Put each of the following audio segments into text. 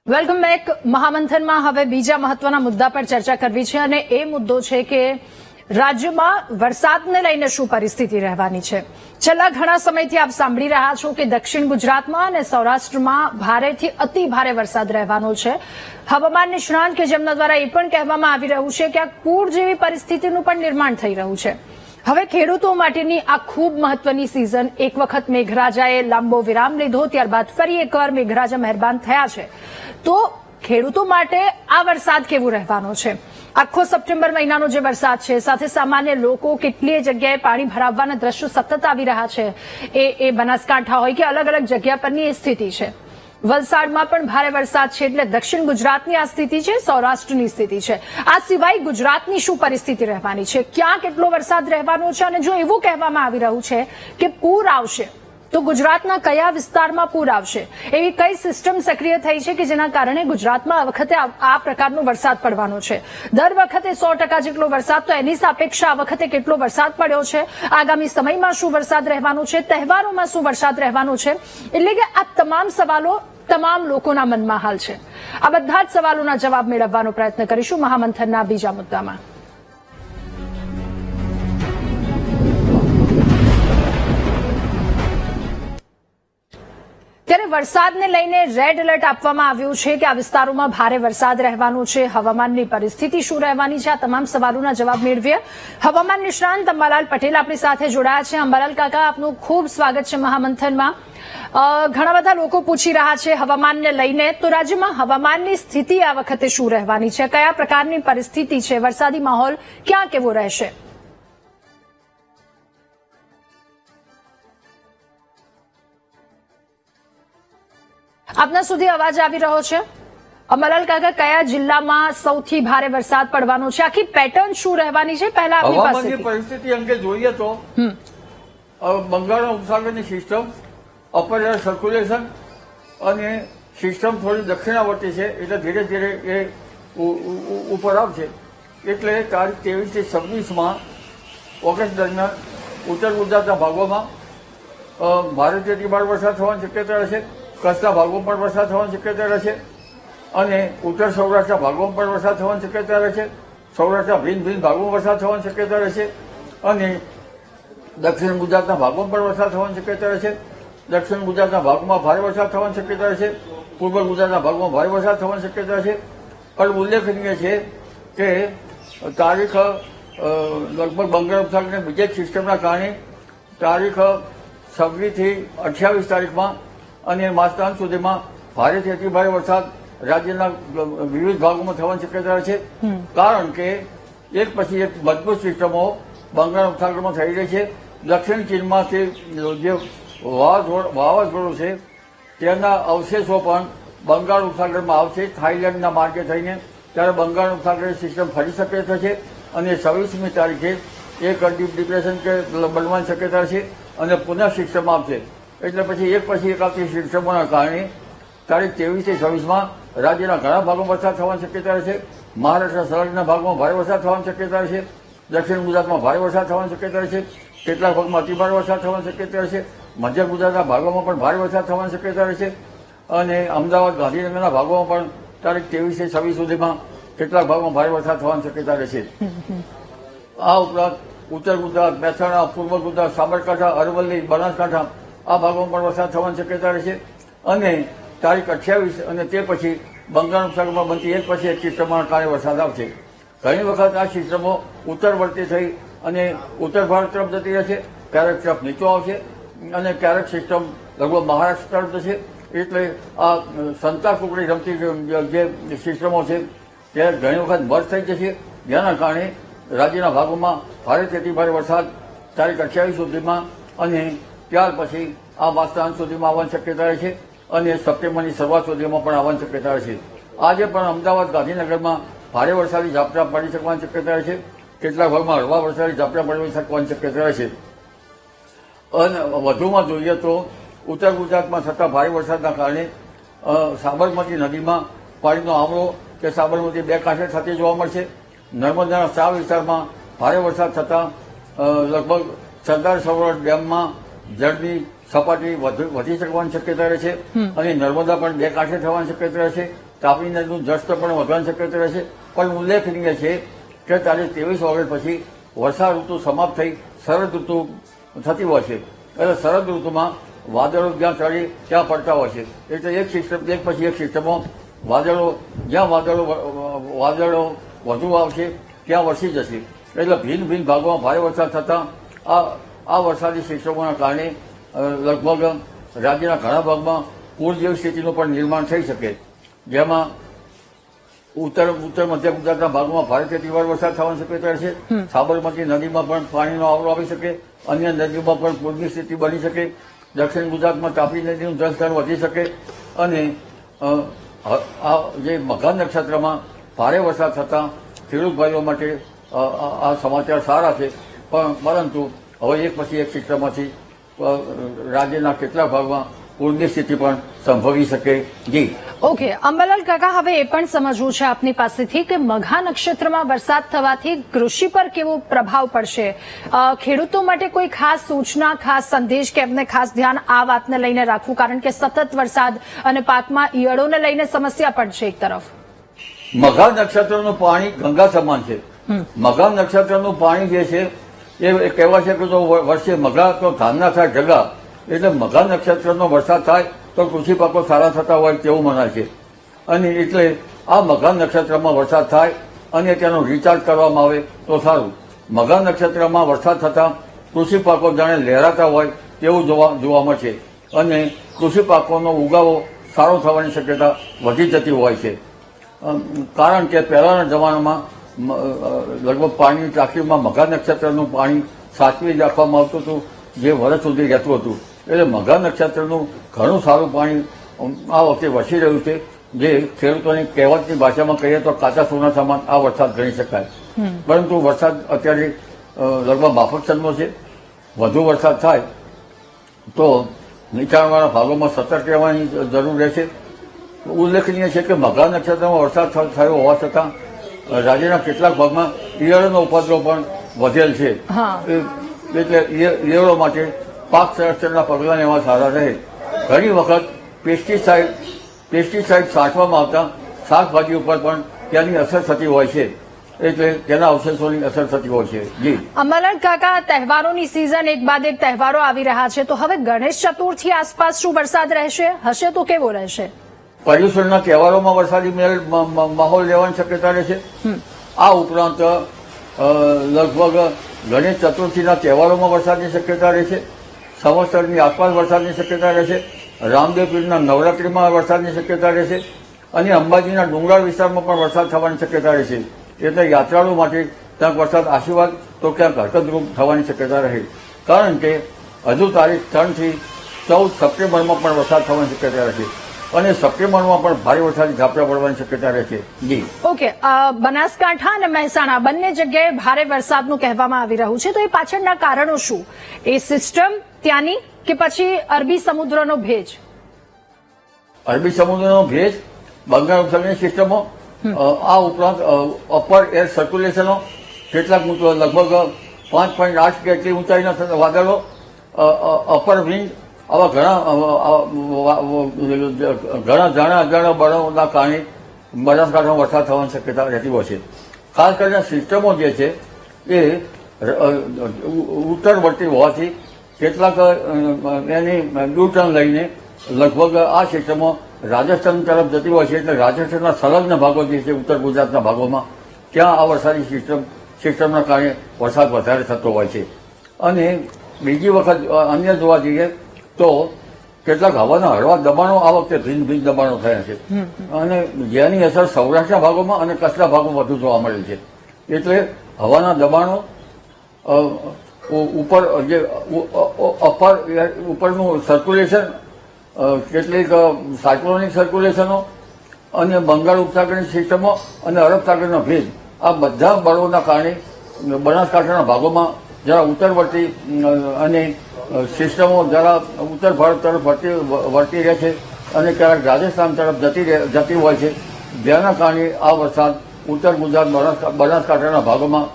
Welcome back. મહામંથનમાં હવે બીજા મહત્વના મુદ્દા પર ચર્ચા કરવી છે અને એ મુદ્દો છે કે રાજ્યમાં વરસાદને લઈને શું પરિસ્થિતિ રહેવાની છે. છેલ્લા ઘણા સમયથી આપ સાંભળી રહ્યા છો કે દક્ષિણ ગુજરાતમાં અને સૌરાષ્ટ્રમાં ભારેથી અતિ ભારે વરસાદ રહેવાનો છે. હવામાન નિષ્ણાંત કે જેમના દ્વારા એ પણ કહેવામાં આવી રહ્યું છે કે આ પૂર જેવી પરિસ્થિતિનું પણ નિર્માણ થઈ રહ્યું છે. હવે ખેડૂતો માટેની આ ખૂબ મહત્વની સિઝન. એક વખત મેઘરાજાએ લાંબો વિરામ લીધો, ત્યારબાદ ફરી એકવાર મેઘરાજા મહેરબાન થયા છે. તો ખેડૂતો માટે આ વરસાદ કેવો રહેવાનો છે? આખો સપ્ટેમ્બર મહિનાનો જે વરસાદ છે, સાથે સામાન્ય લોકો કેટલીય જગ્યાએ પાણી ભરાવવાના દ્રશ્યો સતત આવી રહ્યા છે. એ બનાસકાંઠા હોય કે અલગ અલગ જગ્યા પરની એ સ્થિતિ છે. વલસાડમાં પણ ભારે વરસાદ છે, એટલે દક્ષિણ ગુજરાતની આ સ્થિતિ છે, સૌરાષ્ટ્રની સ્થિતિ છે. આ સિવાય ગુજરાતની શું પરિસ્થિતિ રહેવાની છે, ક્યાં કેટલો વરસાદ રહેવાનો છે, અને જો એવું કહેવામાં આવી રહ્યું છે કે પૂર આવશે તો ગુજરાતના કયા વિસ્તારમાં પૂર આવશે, એવી કઈ સિસ્ટમ સક્રિય થઈ છે કે જેના કારણે ગુજરાતમાં આ વખતે આ પ્રકારનો વરસાદ પડવાનો છે. દર વખતે 100% જેટલો વરસાદ, તો એની સાપેક્ષે આ વખતે કેટલો વરસાદ પડ્યો છે, આગામી સમયમાં શું વરસાદ રહેવાનો છે, તહેવારોમાં શું વરસાદ રહેવાનો છે, એટલે કે આ તમામ સવાલો તમામ લોકોના મનમાં હાલ છે. આ બધા જ સવાલોના જવાબ મેળવવાનો પ્રયત્ન કરીશું મહામંથનના બીજા મુદ્દામાં. ત્યારે વરસાદને લઈને રેડ એલર્ટ આપવામાં આવ્યું છે કે આ વિસ્તારોમાં ભારે વરસાદ રહેવાનો છે. હવામાનની પરિસ્થિતિ શું રહેવાની છે, આ તમામ સવાલોના જવાબ મેળવીએ. હવામાન નિષ્ણાંત અંબાલાલ પટેલ આપણી સાથે જોડાયા છે. અંબાલાલ કાકા, આપનું ખૂબ સ્વાગત છે મહામંથનમાં. ઘણા બધા લોકો પૂછી રહ્યા છે હવામાનને લઈને, તો રાજ્યમાં હવામાનની સ્થિતિ આ વખતે શું રહેવાની છે, કયા પ્રકારની પરિસ્થિતિ છે, વરસાદી માહોલ ક્યાં કેવો રહેશે? આપના સુધી અવાજ આવી રહ્યો છે? અંબાલાલ કાકા, કયા જિલ્લામાં સૌથી ભારે વરસાદ પડવાનો છે, આખી પેટર્ન શું રહેવાની છે? પહેલા આપની પાસે હવામાનની પરિસ્થિતિ અંગે જોઈએ તો બંગાળના ઉપસાગરની સિસ્ટમ, અપર એર સર્ક્યુલેશન અને સિસ્ટમ થોડી દક્ષિણાવર્તી છે, એટલે ધીરે ધીરે એ ઉપર આવશે. એટલે તારીખ 23 થી 26 ઓગસ્ટ દરમિયાન ઉત્તર ગુજરાતના ભાગોમાં ભારેથી અતિ ભારે વરસાદ થવાની શક્યતા રહેશે. કચ્છના ભાગોમાં પણ વરસાદ થવાની શક્યતા રહેશે અને ઉત્તર સૌરાષ્ટ્રના ભાગોમાં પણ વરસાદ થવાની શક્યતા રહેશે. સૌરાષ્ટ્રના ભિન્ન ભિન્ન ભાગોમાં વરસાદ થવાની શક્યતા રહેશે અને દક્ષિણ ગુજરાતના ભાગોમાં પણ વરસાદ થવાની શક્યતા રહેશે. દક્ષિણ ગુજરાતના ભાગમાં ભારે વરસાદ થવાની શક્યતા રહેશે. પૂર્વ ગુજરાતના ભાગમાં ભારે વરસાદ થવાની શક્યતા છે. પણ ઉલ્લેખનીય છે કે તારીખ લગભગ બંગાળ ઉપસાગરની બીજી સિસ્ટમના કારણે તારીખ 26 થી 28 તારીખમાં અને માસના સુધીમાં ભારેથી અતિ ભારે વરસાદ રાજ્યના વિવિધ ભાગોમાં થવાની શક્યતા છે. કારણ કે એક પછી એક મજબૂત સિસ્ટમો બંગાળ ઉપસાગરમાં થઈ રહી છે. દક્ષિણ ચીનમાંથી જે વાવાઝોડું છે તેના અવશેષો પણ બંગાળ ઉપસાગરમાં આવશે થાઈલેન્ડના માર્ગે થઈને. ત્યારે બંગાળ ઉપસાગરની સિસ્ટમ ફરી શક્ય છે અને 26મી તારીખે એક ડીપ ડિપ્રેશન કે બનવાની શક્યતા છે અને પુનઃ સિસ્ટમ આવશે. એટલે પછી એક આવતી સિસ્ટમોના કારણે તારીખ 23 થી 26 રાજ્યના ઘણા ભાગોમાં વરસાદ થવાની શક્યતા છે. મહારાષ્ટ્રના સંલગ્ન ભાગમાં ભારે વરસાદ થવાની શક્યતા છે. દક્ષિણ ગુજરાતમાં ભારે વરસાદ થવાની શક્યતા છે. કેટલાક ભાગમાં અતિભારે વરસાદ થવાની શક્યતા છે. મધ્ય ગુજરાતના ભાગોમાં પણ ભારે વરસાદ થવાની શક્યતા છે અને અમદાવાદ, ગાંધીનગરના ભાગોમાં પણ તારીખ 23 થી 26 સુધીમાં કેટલાક ભાગમાં ભારે વરસાદ થવાની શક્યતા રહેશે. આ ઉપરાંત ઉત્તર ગુજરાત, મહેસાણા, પૂર્વ ગુજરાત, સાબરકાંઠા, અરવલ્લી, બનાસકાંઠા આ ભાગોમાં પણ વરસાદ થવાની શક્યતા રહેશે. અને તારીખ 28 અને તે પછી બંગાળ ઉપસાગરમાં બનતી એક પછી એક સિસ્ટમોના કારણે વરસાદ આવશે. ઘણી વખત આ સિસ્ટમો ઉત્તરવર્તી થઈ અને ઉત્તર ભારત તરફ જતી રહેશે, ક્યારેક તરફ નીચો આવશે અને ક્યારેક સિસ્ટમ લગભગ મહારાષ્ટ્ર તરફ જશે. એટલે આ સંતા કુકડી રમતી જે સિસ્ટમો છે તે ઘણી વખત મર્જ થઈ જશે, જેના કારણે રાજ્યના ભાગોમાં ભારેથી અતિ ભારે વરસાદ તારીખ 28 સુધીમાં અને ત્યાર પછી આ માસના અંત સુધીમાં આવવાની શક્યતા રહે છે અને સપ્ટેમ્બરની શરૂઆત સુધીમાં પણ આવવાની શક્યતા રહે છે. આજે પણ અમદાવાદ, ગાંધીનગરમાં ભારે વરસાદી ઝાપટા પડી શકવાની શક્યતા રહે છે. કેટલાક ભાગમાં હળવા વરસાદી ઝાપટા પડી શકવાની શક્યતા રહે છે. અને વધુમાં જોઈએ તો ઉત્તર ગુજરાતમાં થતા ભારે વરસાદના કારણે સાબરમતી નદીમાં પાણીનો આવરો કે સાબરમતી બે કાંઠે થતી જોવા મળશે. નર્મદાના 4 વિસ્તારમાં ભારે વરસાદ થતાં લગભગ સરદાર સરોવર ડેમમાં જળની સપાટી વધી શકવાની શક્યતા રહે છે અને નર્મદા પણ બે કાંઠે થવાની શક્યતા રહે છે. તાપી નદીનું જળસ્તર પણ વધવાની શક્યતા રહેશે. પણ ઉલ્લેખનીય છે કે તારીખ 23 ઓગસ્ટ પછી વર્ષા ઋતુ સમાપ્ત થઈ શરદ ઋતુ થતી હોય છે. એટલે શરદ ઋતુમાં વાદળો જ્યાં ચડી ત્યાં પડતા હોય છે. એટલે એક પછી એક સિસ્ટમો જ્યાં વાદળો વધુ આવશે ત્યાં વરસી જશે. એટલે ભિન્ન ભિન્ન ભાગોમાં ભારે વરસાદ થતાં આ વરસાદી સિસ્ટમોના કારણે લગભગ રાજ્યના ઘણા ભાગમાં પૂર જેવી સ્થિતિનું પણ નિર્માણ થઈ શકે. જેમાં ઉત્તર મધ્ય ગુજરાતના ભાગોમાં ભારેથી તીવ્ર વરસાદ થવાની શક્યતા રહેશે. સાબરમતી નદીમાં પણ પાણીનો આવરો આવી શકે. અન્ય નદીઓમાં પણ પૂરની સ્થિતિ બની શકે. દક્ષિણ ગુજરાતમાં તાપી નદીનું જળસ્તર વધી શકે. અને આ જે મઘા નક્ષત્રમાં ભારે વરસાદ થતાં ખેડૂત ભાઈઓ માટે આ સમાચાર સારા છે. પરંતુ હવે એક પછી એક સિસ્ટમમાંથી રાજ્યના કેટલાક ભાગમાં પૂરની સ્થિતિ પણ સંભવી શકે. જી ઓકે, અંબાલાલ કાકા, હવે એ પણ સમજવું છે આપની પાસેથી કે મઘા નક્ષત્રમાં વરસાદ થવાથી કૃષિ પર કેવો પ્રભાવ પડશે. ખેડૂતો માટે કોઈ ખાસ સૂચના, ખાસ સંદેશ કે એમને ખાસ ધ્યાન આ વાતને લઈને રાખવું, કારણ કે સતત વરસાદ અને પાકમાં ઈયળોને લઈને સમસ્યા પડશે એક તરફ. મઘા નક્ષત્રનું પાણી ગંગા સમાન છે. મઘા નક્ષત્રનું પાણી જે છે એ કહેવાય છે કે જો વર્ષે મઘા તો ધાનના થાય જગા. એટલે મઘા નક્ષત્રનો વરસાદ થાય તો કૃષિ પાકો સારા થતા હોય તેવું મનાય છે. અને એટલે આ મઘા નક્ષત્રમાં વરસાદ થાય અને તેનો રિચાર્જ કરવામાં આવે તો સારું. મઘા નક્ષત્રમાં વરસાદ થતાં કૃષિ પાકો જાણે લહેરાતા હોય તેવું જોવા મળશે. અને કૃષિ પાકોનો ઉગાવો સારો થવાની શક્યતા વધી જતી હોય છે. કારણ કે પહેલાના જમાનામાં લગભગ પાણીની ટાંકીમાં મઘા નક્ષત્રનું પાણી સાચવી રાખવામાં આવતું હતું, જે વર્ષ સુધી રહેતું હતું. એટલે મઘા નક્ષત્રનું ઘણું સારું પાણી આ વખતે વસી રહ્યું છે. જે ખેડૂતોની કહેવતની ભાષામાં કહીએ તો કાચા સોના સમાન આ વરસાદ ગણી શકાય. પરંતુ વરસાદ અત્યારે લગભગ માફક છંદનો છે. વધુ વરસાદ થાય તો નીચાણવાળા ભાગોમાં સતર્ક રહેવાની જરૂર રહેશે. ઉલ્લેખનીય છે કે મઘા નક્ષત્રમાં વરસાદ થયો હોવા છતાં રાજ્યના કેટલાક ભાગમાં ઈયળોનો ઉપદ્રવ પણ વધેલ છે. એટલે ઈયળો માટે પાક સંરક્ષણના પગલાં લેવા સારા રહે. ઘણી વખત પેસ્ટિસાઇડ છાંટવામાં આવતા શાકભાજી ઉપર પણ તેની અસર થતી હોય છે. એટલે તેના અવશેષોની અસર થતી હોય છે. જી અંબાલાલ કાકા, તહેવારોની સિઝન એક બાદ એક તહેવારો આવી રહ્યા છે, તો હવે ગણેશ ચતુર્થી આસપાસ શું વરસાદ રહેશે? હશે તો કેવો રહેશે? પર્યુષણના તહેવારોમાં વરસાદી માહોલ રહેવાની શક્યતા રહેશે. આ ઉપરાંત લગભગ ગણેશ ચતુર્થીના તહેવારોમાં વરસાદની શક્યતા રહેશે. સંવત્સરની આસપાસ વરસાદની શક્યતા રહેશે. રામદેવ પીરના નવરાત્રિમાં વરસાદની શક્યતા રહેશે. અને અંબાજીના ડુંગરાળ વિસ્તારમાં પણ વરસાદ થવાની શક્યતા રહેશે. એટલે યાત્રાળુ માટે ક્યાંક વરસાદ આશીર્વાદ તો ક્યાંક હરકતરૂપ થવાની શક્યતા રહે. કારણ કે હજુ તારીખ 3 થી 14 સપ્ટેમ્બરમાં પણ વરસાદ થવાની શક્યતા રહેશે. અને સપ્ટેમ્બરમાં પણ ભારે વરસાદી ઝાપટા પડવાની શક્યતા રહેશે. જી ઓકે, બનાસકાંઠા અને મહેસાણા બંને જગ્યાએ ભારે વરસાદનું કહેવામાં આવી રહ્યું છે, તો એ પાછળના કારણો શું? એ સિસ્ટમ ત્યાંની કે પછી અરબી સમુદ્રનો ભેજ? અરબી સમુદ્રનો ભેજ, બંગાળ ઉપસાગરની સિસ્ટમો, આ ઉપરાંત અપર એર સર્ક્યુલેશનો, કેટલાક લગભગ 5.8 કે એટલી ઊંચાઈના વાદળો, અપર વિન્ડ, આવા ઘણા જાણા અજાણા બળોના કારણે બનાસકાંઠામાં વરસાદ થવાની શક્યતા રહેતી હોય છે. ખાસ કરીને સિસ્ટમો જે છે એ ઉત્તરવર્તી હોવાથી કેટલાક એની યુ ટર્ન લઈને લગભગ આ સિસ્ટમો રાજસ્થાન તરફ જતી હોય છે. એટલે રાજસ્થાનના સંલગ્ન ભાગો જે છે ઉત્તર ગુજરાતના ભાગોમાં, ત્યાં આ વરસાદી સિસ્ટમના કારણે વરસાદ વધારે થતો હોય છે. અને બીજી વખત અન્ય જોવા જઈએ તો કેટલાક હવાના હળવા દબાણો આ વખતે ભિન્ન દબાણો થયા છે. અને જેની અસર સૌરાષ્ટ્રના ભાગોમાં અને કચ્છના ભાગોમાં વધુ જોવા મળે છે. એટલે હવાના દબાણો ઉપર જે ઉપરનું સર્ક્યુલેશન, કેટલીક સાયક્લોનિક સર્ક્યુલેશનો અને બંગાળ ઉપસાગરની સિસ્ટમો અને અરબ સાગરનો ભેજ, આ બધા બળોના કારણે બનાસકાંઠાના ભાગોમાં જરા ઉત્તરવર્તી અને સિસ્ટમો જરા ઉત્તર ભારત તરફ વળતી રહે છે અને ક્યારેક રાજસ્થાન તરફ જતી હોય છે. જેના કારણે આ વરસાદ ઉત્તર ગુજરાત બનાસકાંઠાના ભાગોમાં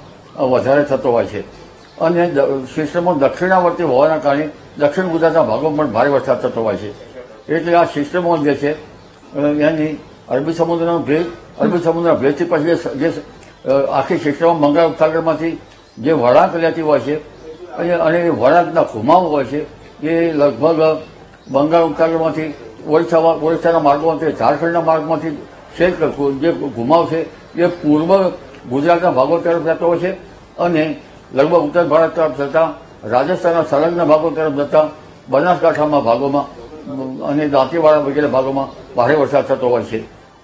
વધારે થતો હોય છે. અને સિસ્ટમો દક્ષિણાવર્તી હોવાના કારણે દક્ષિણ ગુજરાતના ભાગોમાં પણ ભારે વરસાદ થતો હોય છે. એટલે આ સિસ્ટમો જે છે એની અરબી સમુદ્રનો ભેજ, અરબી સમુદ્રના ભેજથી પછી જે આખી સિસ્ટમમાં બંગાળ ઉપસાગરમાંથી જે વળાંક લેતી હોય છે અને એ વળાંકના ઘુમાવ હોય છે એ લગભગ બંગાળ ઉપસાગરમાંથી ઓરિસ્સાના માર્ગોમાંથી, ઝારખંડના માર્ગમાંથી છેક જે ઘુમાવ છે એ પૂર્વ ગુજરાતના ભાગો તરફ જતો હોય છે અને લગભગ ઉત્તર ભારત તરફ જતા, રાજસ્થાનના સંલગ્ન ભાગો તરફ જતા, બનાસકાંઠામાં ભાગોમાં અને દાંતીવાડા વગેરે ભાગોમાં ભારે વરસાદ થતો હોય છે.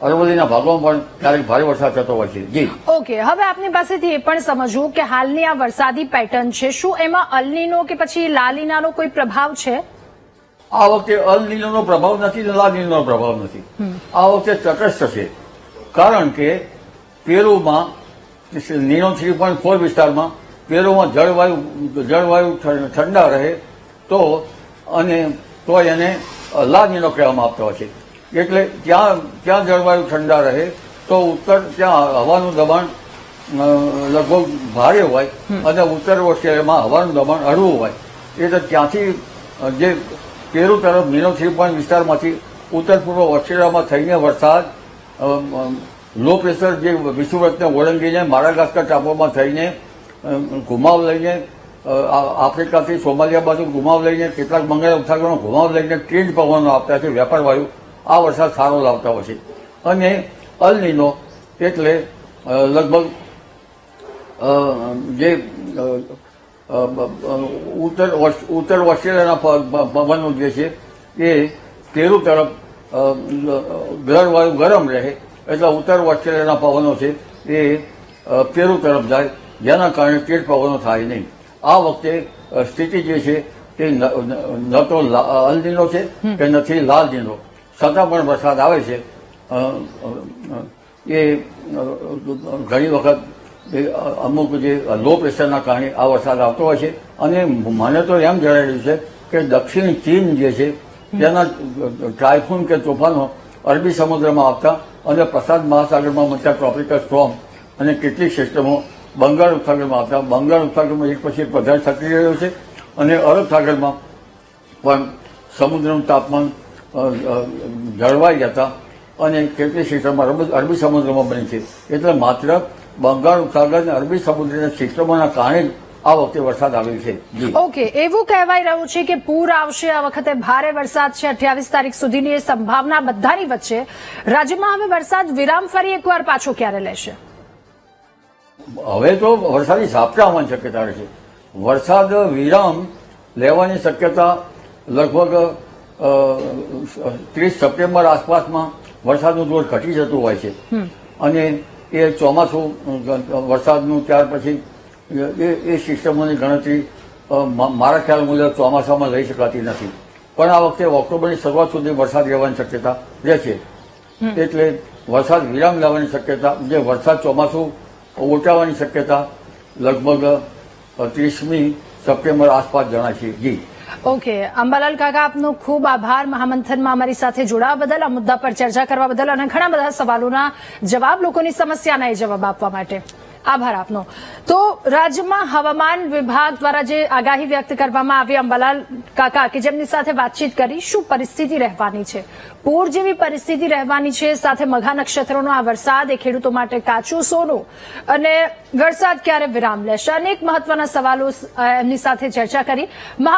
અરવલ્લીના ભાગોમાં પણ ક્યારેક ભારે વરસાદ થતો હોય છે. જી ઓકે, હવે આપની પાસેથી એ પણ સમજવું કે હાલની આ વરસાદી પેટર્ન છે, શું એમાં અલ નીનો કે પછી લા નીનાનો કોઈ પ્રભાવ છે? આ વખતે અલ નીનોનો પ્રભાવ નથી, લા નીનોનો પ્રભાવ નથી. આ વખતે તટસ્થ છે, કારણ કે પેરુમાં નીનો 3.4 વિસ્તારમાં પેરુમાં જળવાયુ ઠંડા રહે તો એને લા નીનો કહેવામાં આવતો હોય છે. એટલે ત્યાં જળવાયુ ઠંડા રહે તો ત્યાં હવાનું દબાણ લગભગ ભારે હોય અને ઉત્તર ઓસ્ટ્રેલિયામાં હવાનું દબાણ હળવું હોય. એટલે ત્યાંથી જે પેરુ તરફ નીનો 3 વિસ્તારમાંથી ઉત્તર પૂર્વ ઓસ્ટ્રેલિયામાં થઈને વરસાદ લો પ્રેશર જે વિષુવવૃત્તને ઓળંગીને માડાગાસ્કર ટાપુમાં થઈને ઘુમાવ લઈને આફ્રિકાથી સોમાલિયા બાજુ ઘુમાવ લઈને, કેટલાક બંગાળ ઉપસાગરનો ઘુમાવ લઈને ટ્રેન્ડ પવનો આપતા છે, વેપાર વાયુ આ વરસાદ સારો લાવતા હોય છે. અને અલ નીનો એટલે લગભગ જે ઉત્તર ઓસ્ટ્રેલિયાના પવનો જે છે એ પેરુ તરફ જળવાયુ ગરમ રહે એટલે ઉત્તર ઓસ્ટ્રેલિયાના પવનો છે એ પેરુ તરફ જાય, જેના કારણે તેજ પવનો થાય નહીં. આ વખતે સ્થિતિ જે છે તે ન તો અલ નીનો છે કે નથી લાલ નીનો, છતાં પણ વરસાદ આવે છે. એ ઘણી વખત અમુક જે લો પ્રેશરના કારણે આ વરસાદ આવતો હોય છે. અને મને તો એમ જણાઈ રહ્યું છે કે દક્ષિણ ચીન જે છે તેના ટાયફૂન કે તોફાનો અરબી સમુદ્રમાં આવતા અને પ્રશાંત મહાસાગરમાં બનતા ટ્રોપિકલ સ્ટોર્મ અને કેટલીક સિસ્ટમો બંગાળ ઉપસાગરમાં આવતા, બંગાળ ઉપસાગરમાં એક પછી એક વધારે સક્રિય રહ્યો છે અને અરબ સાગરમાં પણ સમુદ્રનું તાપમાન જળવાઈ જતા અને કેટલીક સિસ્ટમમાં અરબી સમુદ્રમાં બની છે. એટલે માત્ર બંગાળ ઉપસાગર અને અરબી સમુદ્રના સિસ્ટમોના કારણે જ આ વખતે વરસાદ આવ્યો છે. ઓકે, એવું કહેવાય રહ્યું છે કે પૂર આવશે, આ વખતે ભારે વરસાદ છે. 28 તારીખ સુધીની એ સંભાવના બધાની વચ્ચે રાજ્યમાં હવે વરસાદ વિરામ ફરી એકવાર પાછો ક્યારે લેશે? હવે તો વરસાદી ઝાપટા આવવાની શક્યતા રહે છે. વરસાદ વિરામ લેવાની શક્યતા લગભગ 30 સપ્ટેમ્બર આસપાસમાં વરસાદનું જોર ઘટી જતું હોય છે અને એ ચોમાસું વરસાદનું ત્યાર પછી એ સિસ્ટમોની ગણતરી મારા ખ્યાલ મુજબ ચોમાસામાં લઈ શકાતી નથી. પણ આ વખતે ઓક્ટોબરની શરૂઆત સુધી વરસાદ રહેવાની શક્યતા રહેશે. એટલે વરસાદ વિરામ લેવાની શક્યતા, જે વરસાદ ચોમાસું ઉલટાવાની શક્યતા લગભગ 30મી સપ્ટેમ્બર આસપાસ જણાય છે. જી ઓકે, અંબાલાલ કાકા, આપનો ખૂબ આભાર મહામંથનમાં અમારી સાથે જોડાવા બદલ, આ મુદ્દા પર ચર્ચા કરવા બદલ અને ઘણા બધા સવાલોના જવાબ, લોકોની સમસ્યાના એ જવાબ આપવા માટે આભાર આપનો. તો રાજ્યમાં હવામાન વિભાગ દ્વારા જે આગાહી વ્યક્ત કરવામાં આવી, અંબાલાલ કાકા કે જેમની સાથે વાતચીત કરી, શું પરિસ્થિતિ રહેવાની છે? પૂર જેવી પરિસ્થિતિ રહેવાની છે, સાથે મઘા નક્ષત્રનો આ વરસાદ એ ખેડૂતો માટે કાચું સોનું, અને વરસાદ ક્યારે વિરામ લેશે? અનેક મહત્વના સવાલો એમની સાથે ચર્ચા કરી.